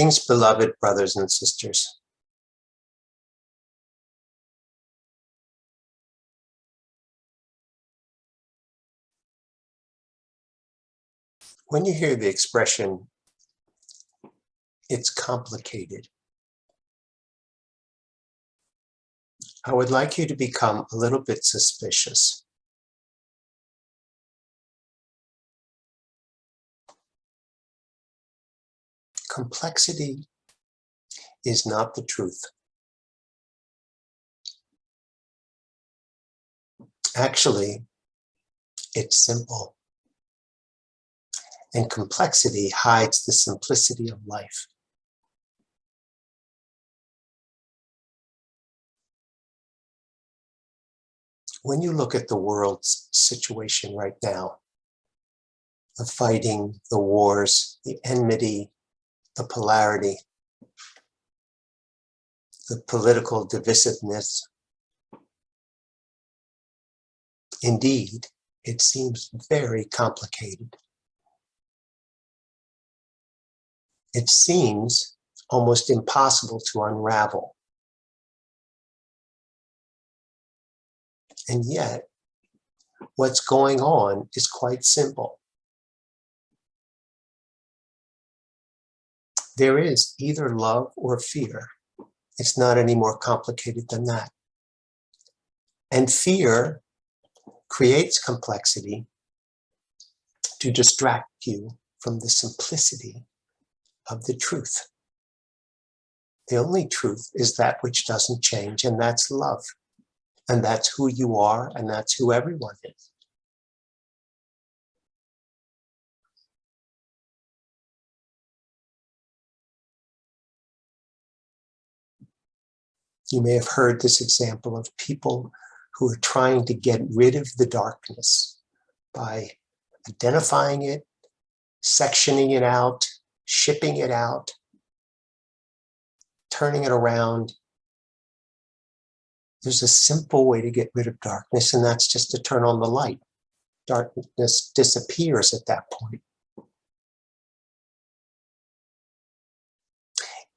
Greetings, beloved brothers and sisters. When you hear the expression, it's complicated, I would like you to become a little bit suspicious. Complexity is not the truth. Actually, it's simple. And complexity hides the simplicity of life. When you look at the world's situation right now, the fighting, the wars, the enmity, the polarity, the political divisiveness, indeed, it seems very complicated. It seems almost impossible to unravel. And yet, what's going on is quite simple. There is either love or fear. It's not any more complicated than that. And fear creates complexity to distract you from the simplicity of the truth. The only truth is that which doesn't change, and that's love. And that's who you are, and that's who everyone is. You may have heard this example of people who are trying to get rid of the darkness by identifying it, sectioning it out, shipping it out, turning it around. There's a simple way to get rid of darkness, and that's just to turn on the light. Darkness disappears at that point.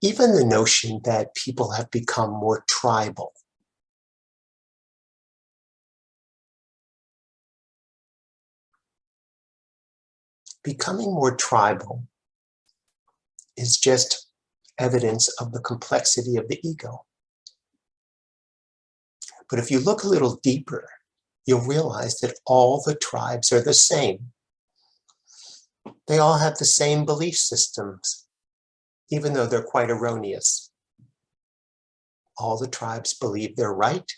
Even the notion that people have become more tribal. Becoming more tribal is just evidence of the complexity of the ego. But if you look a little deeper, you'll realize that all the tribes are the same. They all have the same belief systems, even though they're quite erroneous. All the tribes believe they're right.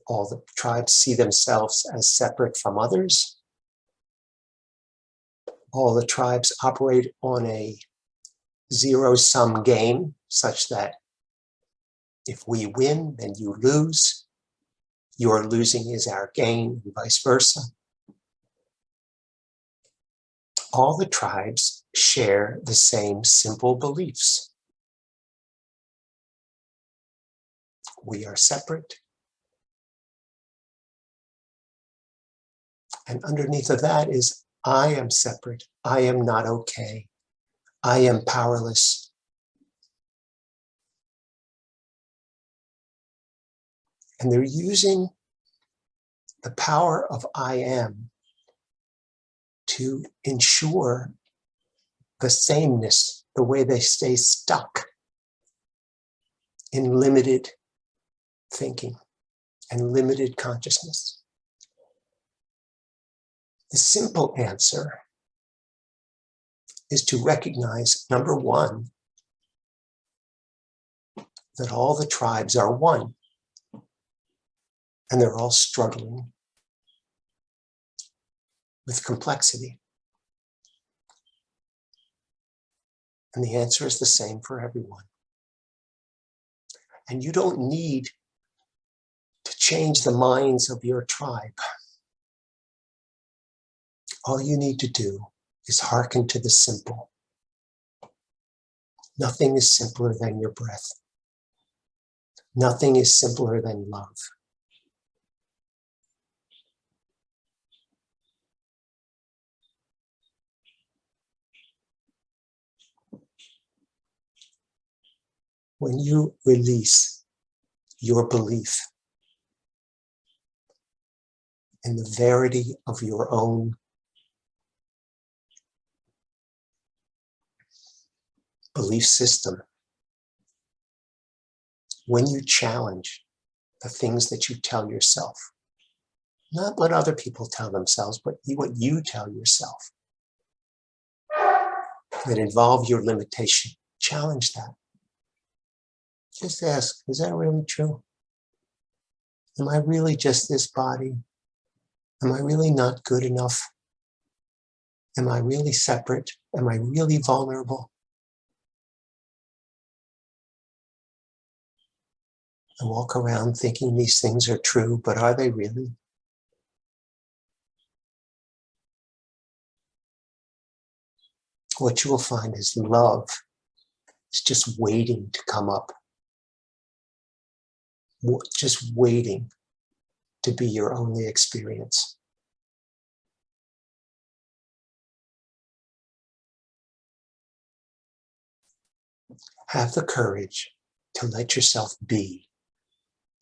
All the tribes see themselves as separate from others. All the tribes operate on a zero-sum game, such that if we win, then you lose. Your losing is our gain, and vice versa. All the tribes share the same simple beliefs. We are separate. And underneath of that is, I am separate. I am not okay. I am powerless. And they're using the power of I am to ensure the sameness, the way they stay stuck in limited thinking and limited consciousness. The simple answer is to recognize, number one, that all the tribes are one, and they're all struggling with complexity. And the answer is the same for everyone. And you don't need to change the minds of your tribe. All you need to do is hearken to the simple. Nothing is simpler than your breath. Nothing is simpler than love. when you release your belief in the verity of your own belief system, when you challenge the things that you tell yourself, not what other people tell themselves, but what you tell yourself, that involve your limitation, challenge that. Just ask, is that really true? Am I really just this body? Am I really not good enough? Am I really separate? Am I really vulnerable? I walk around thinking these things are true, but are they really? What you will find is love is just waiting to come up, just waiting to be your only experience. Have the courage to let yourself be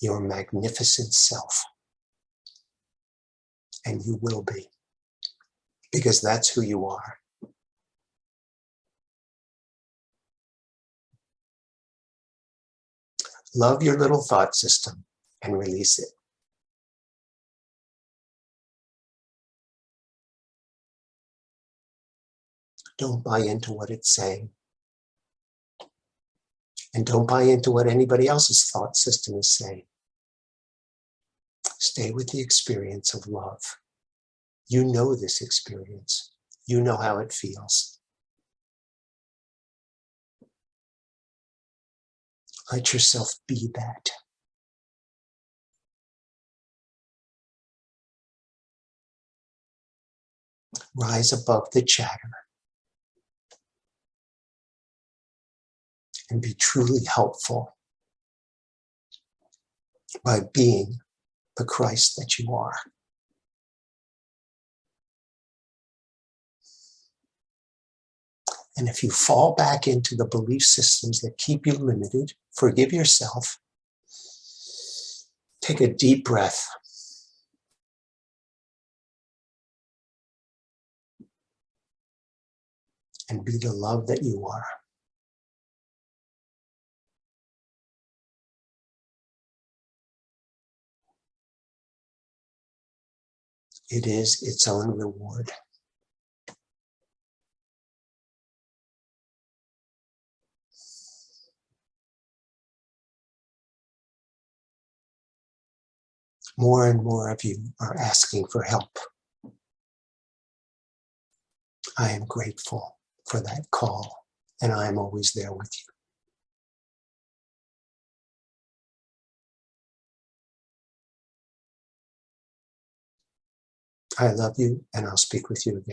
your magnificent self. And you will be, because that's who you are. Love your little thought system and release it. Don't buy into what it's saying. And don't buy into what anybody else's thought system is saying. Stay with the experience of love. You know this experience. You know how it feels. Let yourself be that. Rise above the chatter and be truly helpful by being the Christ that you are. And if you fall back into the belief systems that keep you limited, forgive yourself. Take a deep breath. And be the love that you are. It is its own reward. More and more of you are asking for help. I am grateful for that call, and I am always there with you. I love you, and I'll speak with you again.